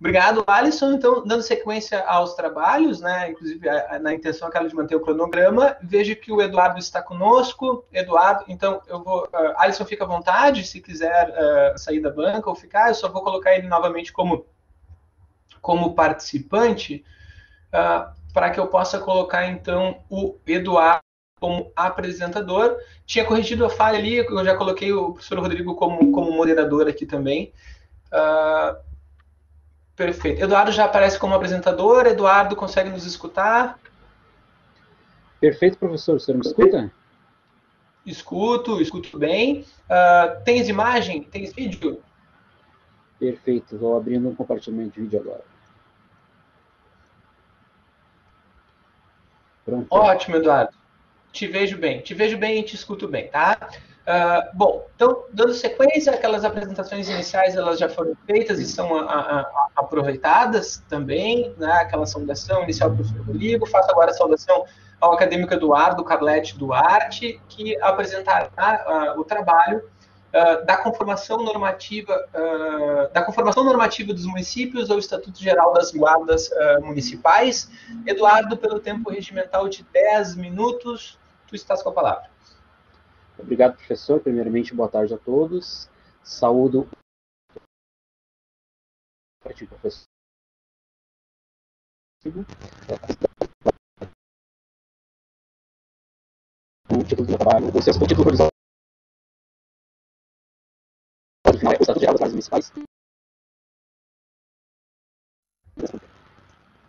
Obrigado, Alisson. Então, dando sequência aos trabalhos, né, inclusive na intenção aquela de manter o cronograma, vejo que o Eduardo está conosco. Eduardo, então, eu vou... Alisson, fica à vontade, se quiser sair da banca ou ficar, eu só vou colocar ele novamente como participante, para que eu possa colocar, então, o Eduardo como apresentador. Tinha corrigido a falha ali, eu já coloquei o professor Rodrigo como moderador aqui também. Perfeito. Eduardo já aparece como apresentador. Eduardo, consegue nos escutar? Perfeito, professor. O senhor me escuta? Escuto bem. Tens imagem? Tens vídeo? Perfeito. Vou abrindo um compartilhamento de vídeo agora. Pronto. Ótimo, Eduardo. Te vejo bem e te escuto bem, tá? Bom, então, dando sequência, aquelas apresentações iniciais, elas já foram feitas e são aproveitadas também, né? Aquela saudação inicial do professor Rodrigo. Faço agora a saudação ao acadêmico Eduardo Carletti Duarte, que apresentará o trabalho da conformação normativa dos municípios ao Estatuto Geral das Guardas Municipais. Eduardo, pelo tempo regimental de 10 minutos, tu estás com a palavra. Obrigado, professor. Primeiramente, boa tarde a todos. Saúdo o professor. O título do trabalho, o título provisório final é o Estatuto Geral das Guardas Municipais.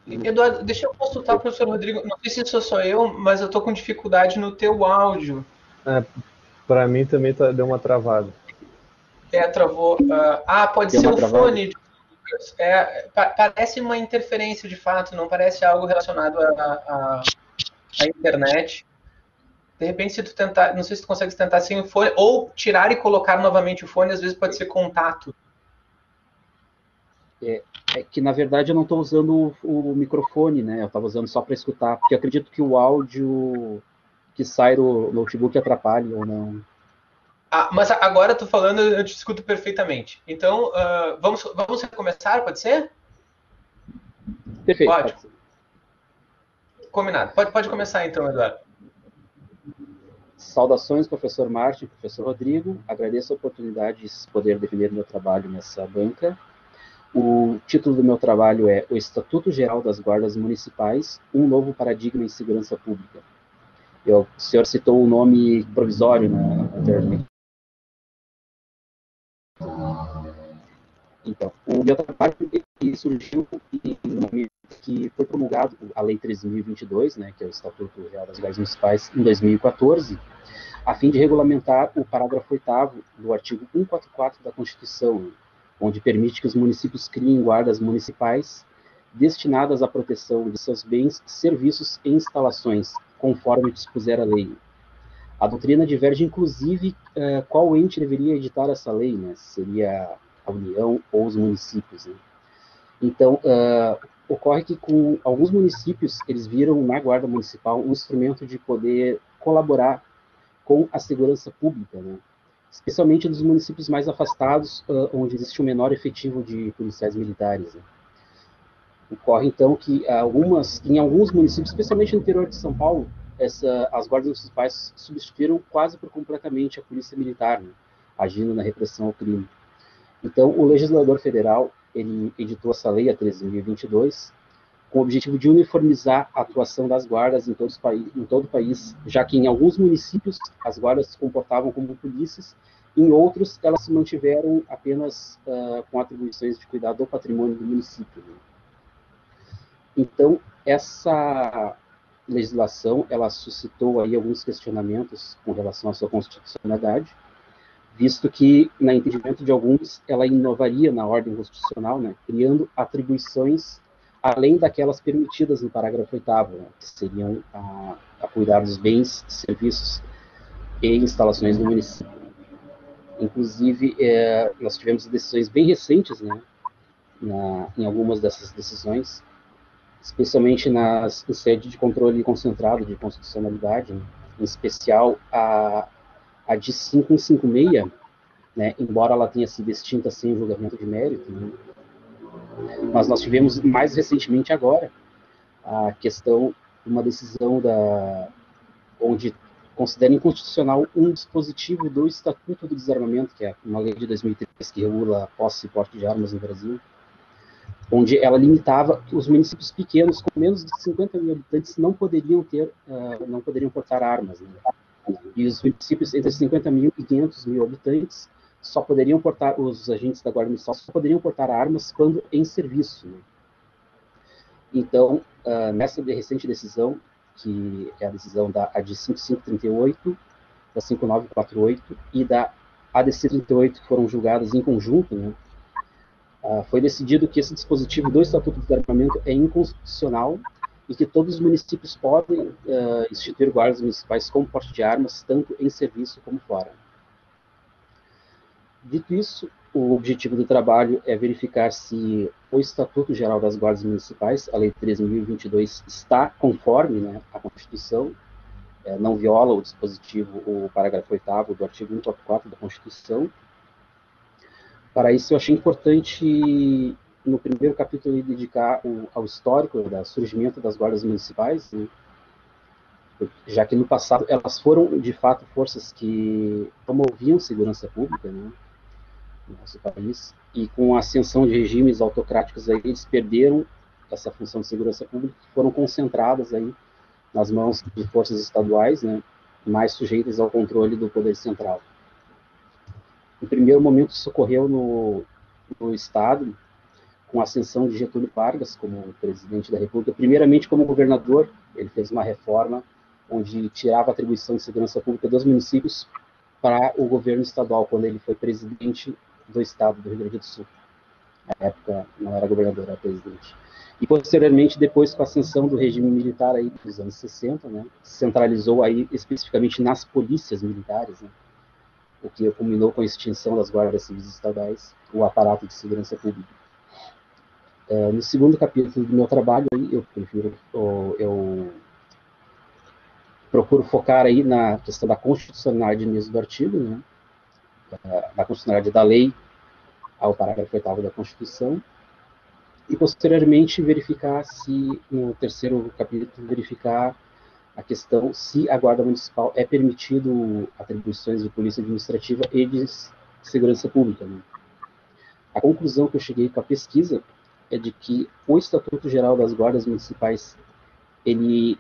Eduardo, deixa eu consultar o professor Rodrigo. Não sei se sou só eu, mas eu estou com dificuldade no teu áudio. Para mim também deu uma travada. Travou. Pode ser o fone. Parece uma interferência de fato, não parece algo relacionado à internet. De repente, se tu tentar, não sei se tu consegue tentar sem o fone, ou tirar e colocar novamente o fone, às vezes pode ser contato. É que, na verdade, eu não estou usando o microfone, né? Eu estava usando só para escutar, porque eu acredito que o áudio que sai do notebook atrapalha ou não. Mas agora eu tô falando, eu te escuto perfeitamente. Então, vamos recomeçar, pode ser? Perfeito. Ótimo. Combinado. Pode começar então, Eduardo. Saudações, professor Martin, professor Rodrigo. Agradeço a oportunidade de poder defender meu trabalho nessa banca. O título do meu trabalho é O Estatuto Geral das Guardas Municipais, um novo paradigma em segurança pública. O senhor citou o nome provisório anteriormente. Então, o meu trabalho surgiu em um momento que foi promulgado a Lei 13.022, né, que é o Estatuto Geral das Guardas Municipais, em 2014, a fim de regulamentar o parágrafo 8º do artigo 144 da Constituição, onde permite que os municípios criem guardas municipais destinadas à proteção de seus bens, serviços e instalações, conforme dispuser a lei. A doutrina diverge, inclusive, qual ente deveria editar essa lei, né? Seria a União ou os municípios, né? Então, ocorre que com alguns municípios, eles viram na Guarda Municipal um instrumento de poder colaborar com a segurança pública, né? Especialmente nos municípios mais afastados, onde existe um menor efetivo de policiais militares, né? Ocorre, então, que em alguns municípios, especialmente no interior de São Paulo, as guardas municipais substituíram quase por completamente a polícia militar, né, agindo na repressão ao crime. Então, o legislador federal ele editou essa lei, a 13.022, com o objetivo de uniformizar a atuação das guardas em todo o país, já que em alguns municípios as guardas se comportavam como polícias, em outros elas se mantiveram apenas com atribuições de cuidar do patrimônio do município, né? Então, essa legislação, ela suscitou aí alguns questionamentos com relação à sua constitucionalidade, visto que, no entendimento de alguns, ela inovaria na ordem constitucional, né, criando atribuições além daquelas permitidas no parágrafo 8º, né, que seriam a cuidar dos bens, serviços e instalações do município. Inclusive, nós tivemos decisões bem recentes, né, em algumas dessas decisões, especialmente em sede de controle concentrado de constitucionalidade, né? Em especial a de 5156, né? Embora ela tenha sido extinta sem julgamento de mérito, né? Mas nós tivemos mais recentemente agora a questão de uma decisão onde considera inconstitucional um dispositivo do Estatuto do Desarmamento, que é uma lei de 2003 que regula a posse e porte de armas no Brasil, onde ela limitava que os municípios pequenos com menos de 50 mil habitantes não poderiam portar armas, né? E os municípios entre 50 mil e 500 mil habitantes só poderiam portar, os agentes da Guarda Municipal só poderiam portar armas quando em serviço, né? Então, nessa recente decisão, que é a decisão da AD 5538, da 5948 e da ADC 38, que foram julgadas em conjunto, né? Foi decidido que esse dispositivo do Estatuto do Desarmamento é inconstitucional e que todos os municípios podem instituir guardas municipais com porte de armas, tanto em serviço como fora. Dito isso, o objetivo do trabalho é verificar se o Estatuto Geral das Guardas Municipais, a Lei 13.022, está conforme, né, à Constituição, não viola o dispositivo, o parágrafo 8º do artigo 144 da Constituição. Para isso, eu achei importante, no primeiro capítulo, dedicar ao histórico do surgimento das guardas municipais, né, já que no passado elas foram, de fato, forças que promoviam segurança pública, né, no nosso país, e com a ascensão de regimes autocráticos, aí, eles perderam essa função de segurança pública e foram concentradas aí nas mãos de forças estaduais, né, mais sujeitas ao controle do poder central. No primeiro momento, isso ocorreu no Estado, com a ascensão de Getúlio Vargas como presidente da República. Primeiramente, como governador, ele fez uma reforma onde tirava a atribuição de segurança pública dos municípios para o governo estadual, quando ele foi presidente do Estado do Rio Grande do Sul. Na época, não era governador, era presidente. E, posteriormente, depois, com a ascensão do regime militar aí dos anos 60, né, centralizou aí especificamente nas polícias militares, né, o que culminou com a extinção das guardas civis estaduais, o aparato de segurança pública. No segundo capítulo do meu trabalho, aí, eu procuro focar aí na questão da constitucionalidade mesmo do artigo, né, da constitucionalidade da lei ao parágrafo 8º da Constituição, e posteriormente verificar se, no terceiro capítulo, verificar a questão se a Guarda Municipal é permitido atribuições de polícia administrativa e de segurança pública, né. A conclusão que eu cheguei com a pesquisa é de que o Estatuto Geral das Guardas Municipais ele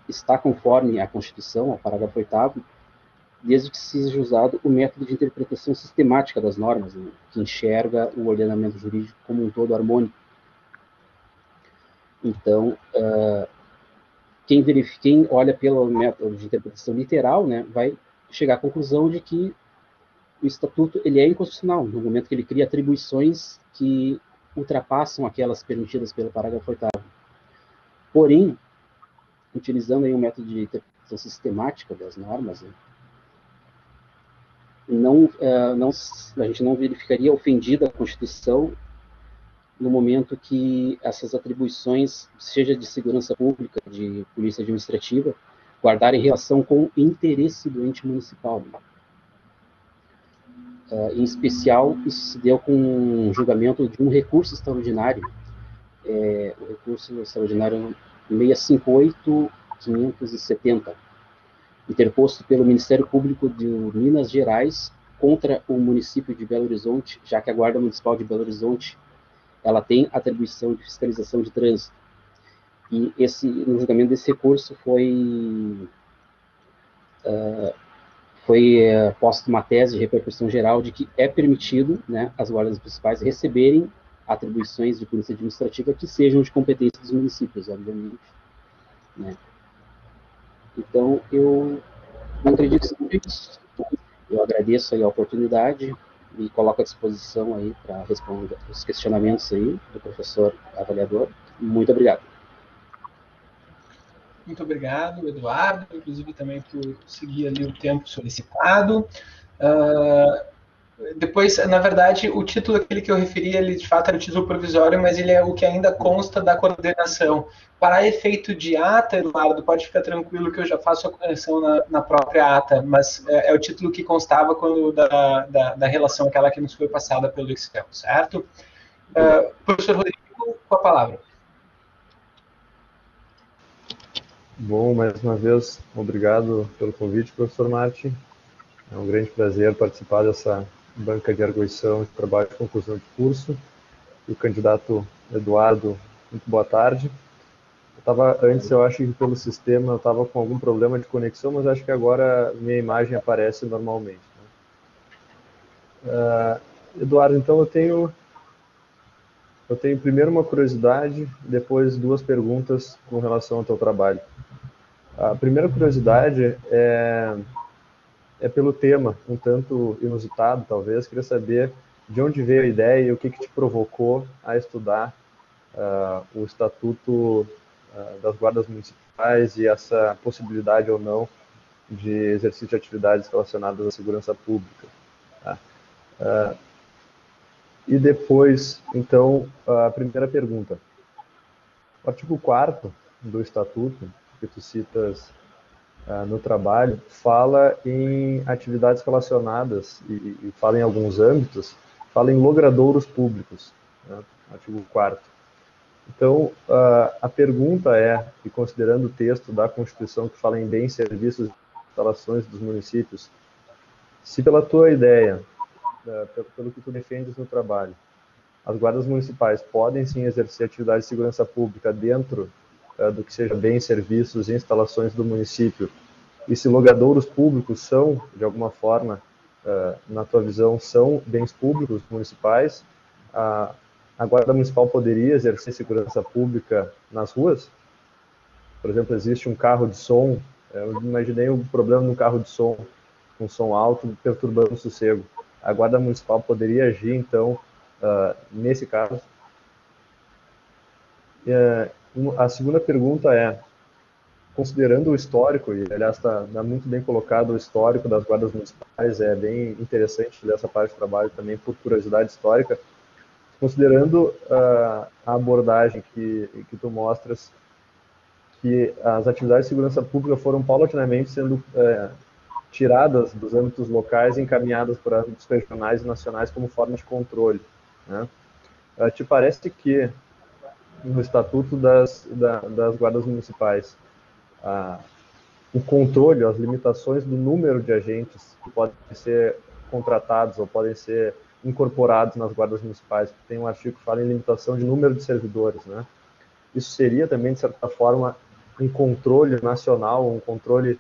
está conforme à Constituição, ao parágrafo 8º, desde que seja usado o método de interpretação sistemática das normas, né, que enxerga o ordenamento jurídico como um todo harmônico. Então, quem olha pelo método de interpretação literal, né, vai chegar à conclusão de que o Estatuto ele é inconstitucional, no momento que ele cria atribuições que ultrapassam aquelas permitidas pelo parágrafo 8º. Porém, utilizando aí um método de interpretação sistemática das normas, né, a gente não verificaria ofendida a Constituição no momento que essas atribuições, seja de segurança pública, de polícia administrativa, guardarem relação com o interesse do ente municipal. Em especial, isso se deu com um julgamento de um recurso extraordinário, o recurso extraordinário 658.570, interposto pelo Ministério Público de Minas Gerais contra o município de Belo Horizonte, já que a Guarda Municipal de Belo Horizonte ela tem atribuição de fiscalização de trânsito. E no julgamento desse recurso foi posta uma tese de repercussão geral de que é permitido, né, as guardas municipais receberem atribuições de polícia administrativa que sejam de competência dos municípios, obviamente, né. Então, eu não acredito que isso. Eu agradeço aí a oportunidade e coloco à disposição aí para responder os questionamentos aí do professor avaliador. Muito obrigado. Muito obrigado, Eduardo, inclusive também por seguir ali o tempo solicitado. Depois, na verdade, o título aquele que eu referi, ele de fato era o título provisório, mas ele é o que ainda consta da coordenação. Para efeito de ata, Eduardo, pode ficar tranquilo que eu já faço a correção na própria ata, mas é o título que constava quando da relação aquela que nos foi passada pelo Excel, certo? Professor Rodrigo, com a palavra. Bom, mais uma vez, obrigado pelo convite, professor Martin. É um grande prazer participar dessa banca de arguição de trabalho de conclusão de curso. E o candidato Eduardo, muito boa tarde. Antes, eu acho que pelo sistema eu estava com algum problema de conexão, mas acho que agora minha imagem aparece normalmente. Eduardo, então eu tenho primeiro uma curiosidade, depois duas perguntas com relação ao teu trabalho. A primeira curiosidade é pelo tema, um tanto inusitado, talvez. Queria saber de onde veio a ideia e o que te provocou a estudar o Estatuto das Guardas Municipais e essa possibilidade ou não de exercício de atividades relacionadas à segurança pública. Tá? E depois, então, a primeira pergunta. O artigo 4º do Estatuto, que tu citas no trabalho, fala em atividades relacionadas e fala em alguns âmbitos, fala em logradouros públicos, né? Artigo 4º. Então, a pergunta é, e considerando o texto da Constituição que fala em bens, serviços e instalações dos municípios, se pela tua ideia, pelo que tu defendes no trabalho, as guardas municipais podem sim exercer atividade de segurança pública dentro do que seja bens, serviços e instalações do município, e se logradouros públicos são, de alguma forma, na tua visão, são bens públicos municipais, a guarda municipal poderia exercer segurança pública nas ruas? Por exemplo, existe um carro de som, eu imaginei um problema no carro de som, com som alto, perturbando o sossego. A guarda municipal poderia agir, então, nesse caso? A segunda pergunta é, considerando o histórico, e aliás está muito bem colocado o histórico das guardas municipais, é bem interessante dessa parte do trabalho também, por curiosidade histórica, considerando a abordagem que tu mostras, que as atividades de segurança pública foram paulatinamente sendo tiradas dos âmbitos locais e encaminhadas para âmbitos regionais e nacionais como forma de controle, né? Te parece que no Estatuto das Guardas Municipais, o controle, as limitações do número de agentes que podem ser contratados ou podem ser incorporados nas guardas municipais, tem um artigo que fala em limitação de número de servidores, né? Isso seria também, de certa forma, um controle nacional, um controle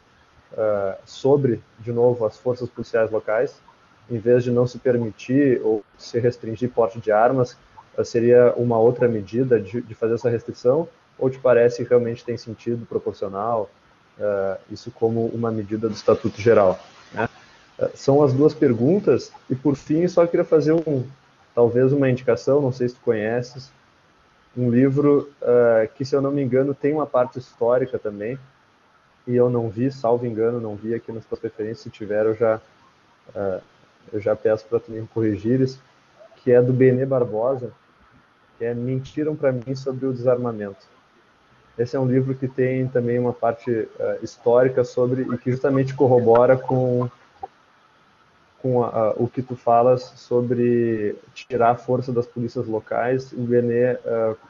sobre, de novo, as forças policiais locais, em vez de não se permitir ou se restringir porte de armas, seria uma outra medida de fazer essa restrição, ou te parece que realmente tem sentido proporcional, isso como uma medida do Estatuto Geral, né? São as duas perguntas, e por fim, só queria fazer talvez uma indicação, não sei se tu conheces, um livro que, se eu não me engano, tem uma parte histórica também, e eu não vi, salvo engano, não vi aqui nas tuas preferências, se tiver eu já peço para tu me corrigires, que é do Benê Barbosa, que é Mentiram para mim sobre o desarmamento. Esse é um livro que tem também uma parte histórica sobre, e que justamente corrobora com o que tu falas sobre tirar a força das polícias locais. O Benê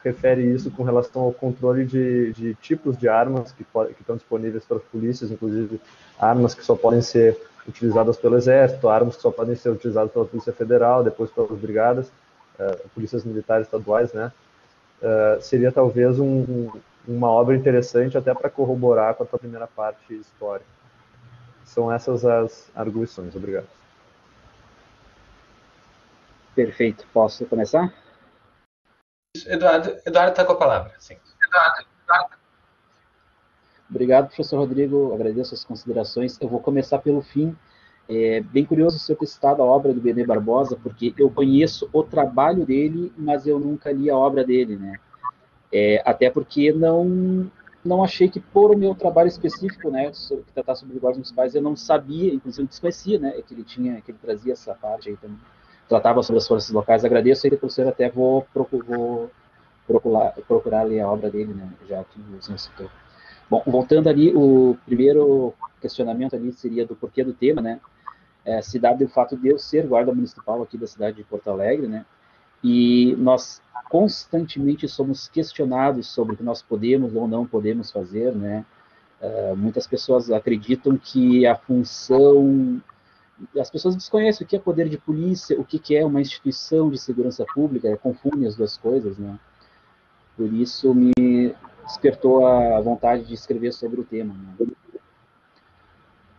refere isso com relação ao controle de tipos de armas que estão disponíveis para as polícias, inclusive armas que só podem ser utilizadas pelo Exército, armas que só podem ser utilizadas pela Polícia Federal, depois pelas brigadas, polícias militares estaduais, né? Seria talvez uma obra interessante até para corroborar com a tua primeira parte histórica. São essas as arguições. Obrigado. Perfeito. Posso começar? Eduardo está com a palavra. Sim. Obrigado, professor Rodrigo. Agradeço as considerações. Eu vou começar pelo fim. É bem curioso o senhor ter citado a obra do Benê Barbosa, porque eu conheço o trabalho dele, mas eu nunca li a obra dele, né? Até porque não achei que, por o meu trabalho específico, né, que tratar sobre guardas municipais, eu não sabia, inclusive eu desconhecia, né, que ele trazia essa parte aí também, tratava sobre as forças locais. Agradeço ele, professor, até vou procurar ler a obra dele, né, já que o senhor citou. Bom, voltando ali, o primeiro questionamento ali seria do porquê do tema, né, se dá o fato de eu ser guarda municipal aqui da cidade de Porto Alegre, né, E nós constantemente somos questionados sobre o que nós podemos ou não podemos fazer, né? Muitas pessoas acreditam que a função... As pessoas desconhecem o que é poder de polícia, o que é uma instituição de segurança pública, confundem as duas coisas, né? Por isso me despertou a vontade de escrever sobre o tema, né?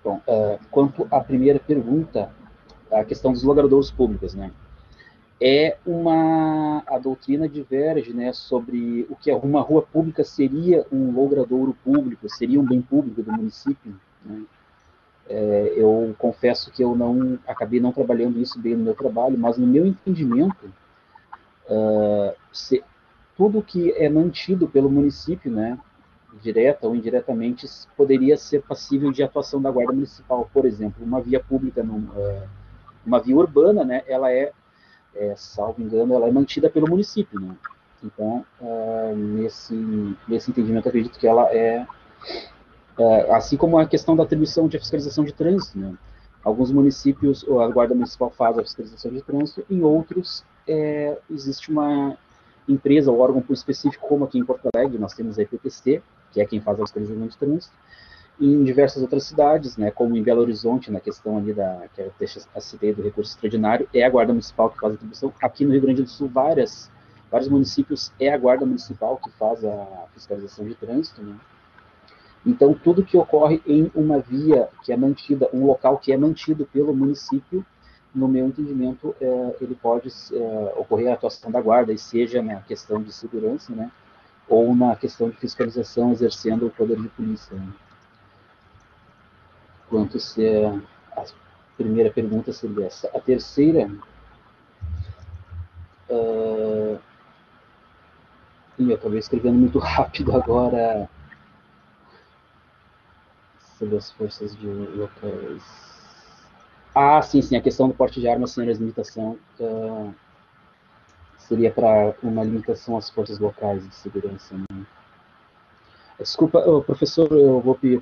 Bom, quanto à primeira pergunta, a questão dos logradouros públicos, né? A doutrina diverge, né, sobre o que uma rua pública seria um logradouro público, seria um bem público do município, né? Eu confesso que eu acabei não trabalhando isso bem no meu trabalho, mas no meu entendimento, tudo que é mantido pelo município, né, direta ou indiretamente, poderia ser passível de atuação da guarda municipal. Por exemplo, uma via pública, uma via urbana, né, ela salvo engano, ela é mantida pelo município, né? Então, nesse entendimento, acredito que ela assim como a questão da atribuição de fiscalização de trânsito, né? Alguns municípios, a Guarda Municipal faz a fiscalização de trânsito, em outros, existe uma empresa ou órgão específico, como aqui em Porto Alegre, nós temos a EPTC, que é quem faz a fiscalização de trânsito, e em diversas outras cidades, né, como em Belo Horizonte, na questão ali que eu citei do recurso extraordinário, é a Guarda Municipal que faz a atribuição. Aqui no Rio Grande do Sul, vários municípios é a Guarda Municipal que faz a fiscalização de trânsito, né? Então, tudo que ocorre em uma via que é mantida, um local que é mantido pelo município, no meu entendimento, ele pode ocorrer a atuação da guarda, e seja na questão de segurança, né, ou na questão de fiscalização, exercendo o poder de polícia, né? Quanto se a primeira pergunta seria essa. A terceira, eu acabei escrevendo muito rápido agora, sobre as forças de locais. Sim, a questão do porte de armas sem limitação seria para uma limitação às forças locais de segurança, né? Desculpa, professor,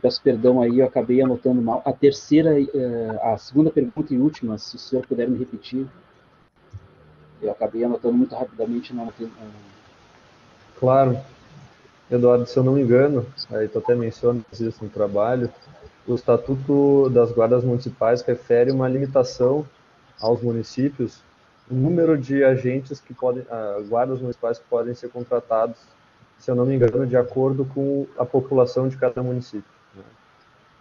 peço perdão aí, eu acabei anotando mal. A segunda pergunta e última, se o senhor puder me repetir. Eu acabei anotando muito rapidamente. Claro. Eduardo, se eu não me engano, aí tu até menciona isso no trabalho, o Estatuto das Guardas Municipais refere uma limitação aos municípios, o número de agentes guardas municipais que podem ser contratados, se eu não me engano, de acordo com a população de cada município,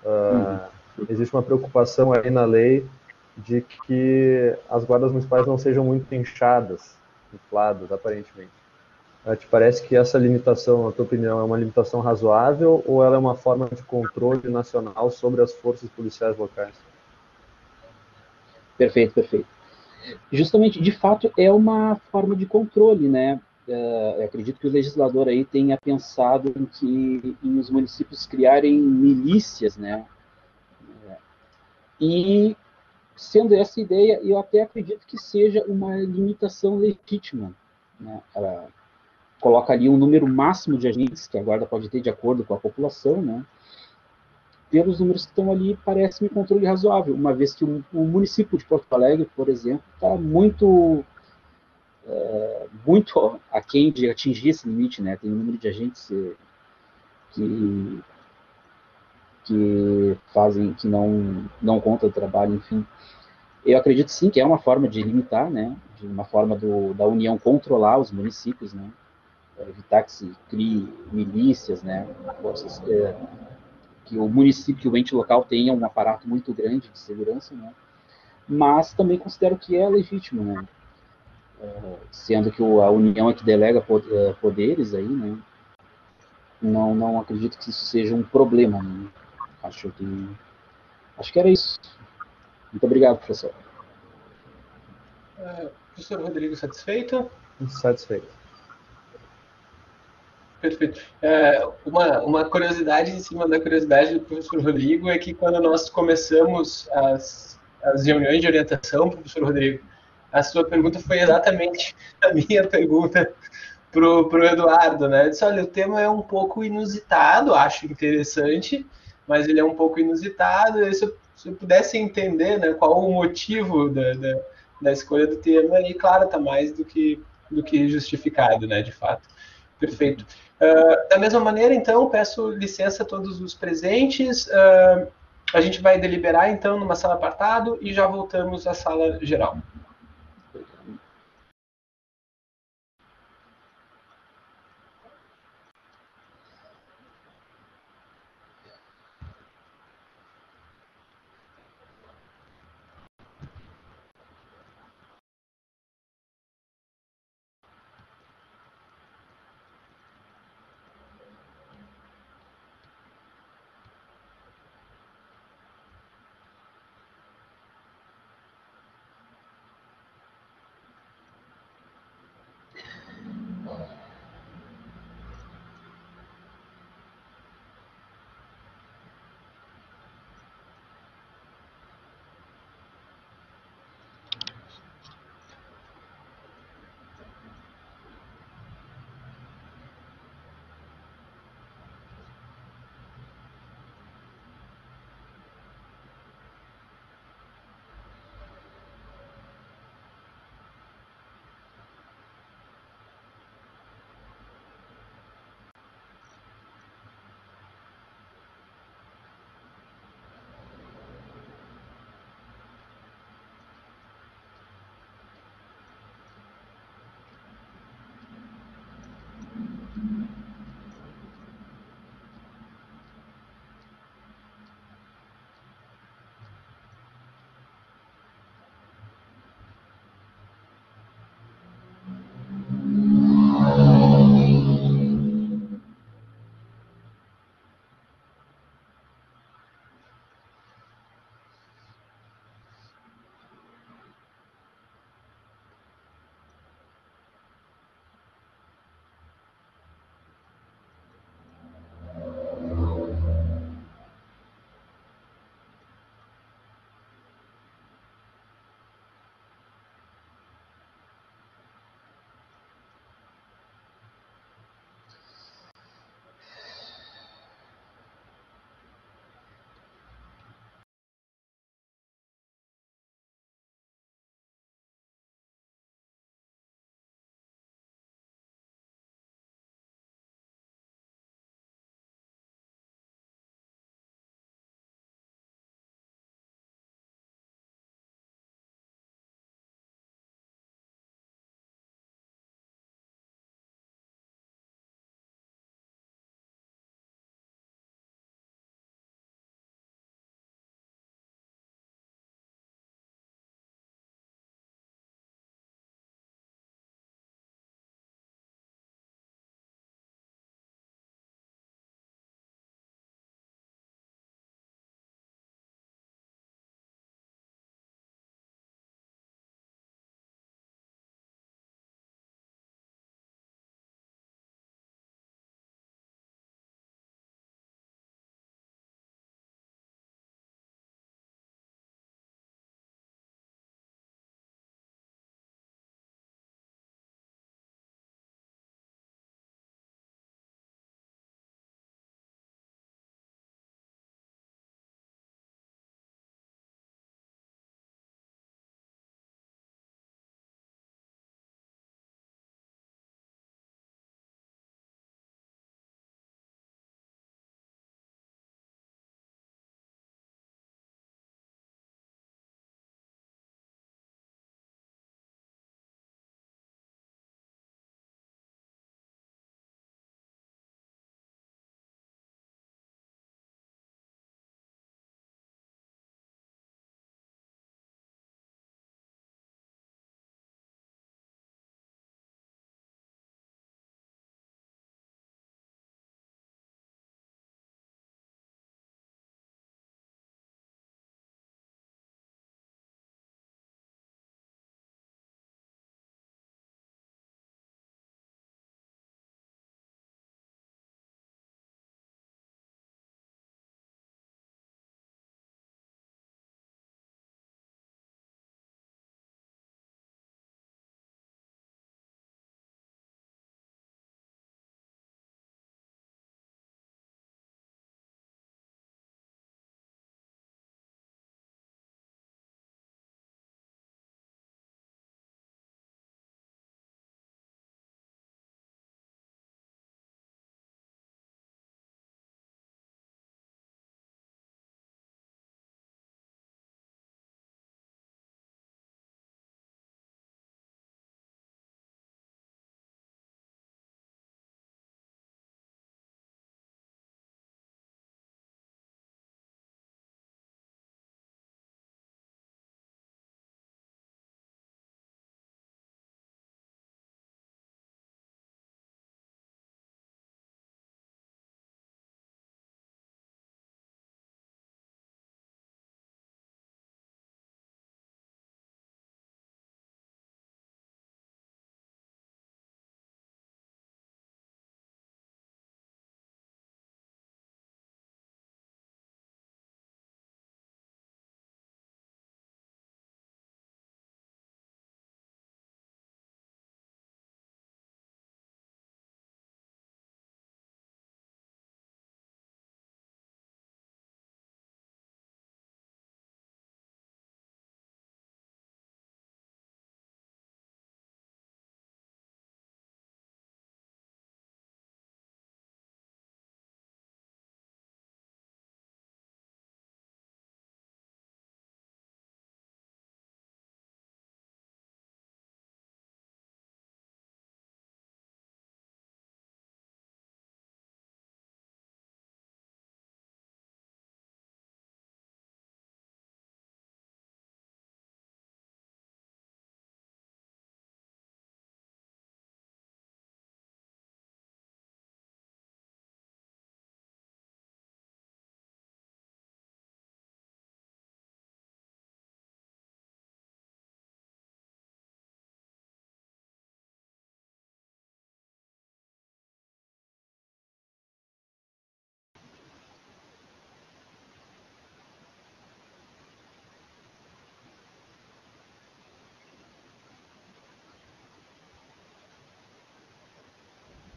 né? Existe uma preocupação aí na lei de que as guardas municipais não sejam muito inchadas, infladas, aparentemente. Te parece que essa limitação, na tua opinião, é uma limitação razoável ou ela é uma forma de controle nacional sobre as forças policiais locais? Perfeito. Justamente, de fato, é uma forma de controle, né? Eu acredito que o legislador aí tenha pensado em os municípios criarem milícias, né? E, sendo essa ideia, eu até acredito que seja uma limitação legítima, né? Ela coloca ali um número máximo de agentes que a guarda pode ter de acordo com a população, né? Pelos números que estão ali, parece-me controle razoável, uma vez que o município de Porto Alegre, por exemplo, está muito aquém de atingir esse limite, né? Tem um número de agentes que fazem, que não conta o trabalho, enfim. Eu acredito sim que é uma forma de limitar, né? De uma forma da União controlar os municípios, né? Evitar que se crie milícias, né? Que o município, o ente local tenha um aparato muito grande de segurança, né? Mas também considero que é legítimo, né? Sendo que a União é que delega poderes aí, né? Não acredito que isso seja um problema, né? Acho que era isso. Muito obrigado, professor. Professor Rodrigo, satisfeito? Satisfeito. Perfeito. Uma curiosidade em cima da curiosidade do professor Rodrigo é que quando nós começamos as reuniões de orientação, professor Rodrigo, a sua pergunta foi exatamente a minha pergunta para o Eduardo, né? Eu disse, olha, o tema é um pouco inusitado, acho interessante, mas ele é um pouco inusitado. E se eu pudesse entender, né, qual o motivo da escolha do termo, e claro, está mais do que justificado, né, de fato. Perfeito. Da mesma maneira, então, peço licença a todos os presentes. A gente vai deliberar, então, numa sala apartado e já voltamos à sala geral.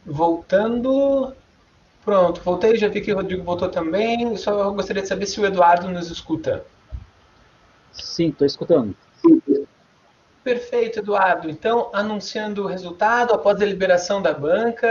Voltando. Pronto, voltei, já vi que o Rodrigo voltou também. Só gostaria de saber se o Eduardo nos escuta. Sim, estou escutando. Perfeito, Eduardo. Então, anunciando o resultado, após a liberação da banca,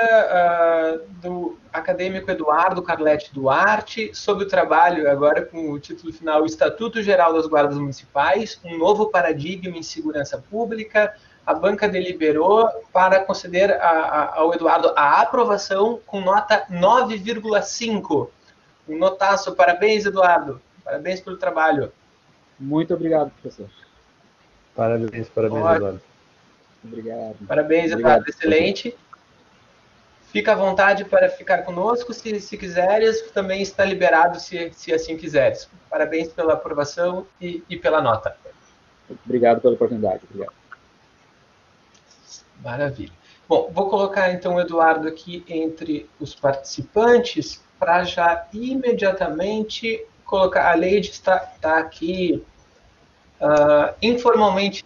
do acadêmico Eduardo Carletti Duarte, sobre o trabalho, agora com o título final, Estatuto Geral das Guardas Municipais, um novo paradigma em segurança pública. A banca deliberou para conceder ao Eduardo a aprovação com nota 9,5. Um notaço. Parabéns, Eduardo. Parabéns pelo trabalho. Muito obrigado, professor. Parabéns, Eduardo. Obrigado. Parabéns, Eduardo. Excelente. Fica à vontade para ficar conosco, se quiseres, também está liberado se assim quiseres. Parabéns pela aprovação e pela nota. Obrigado pela oportunidade. Obrigado. Maravilha. Bom, vou colocar então o Eduardo aqui entre os participantes para já imediatamente colocar. A Leide está aqui informalmente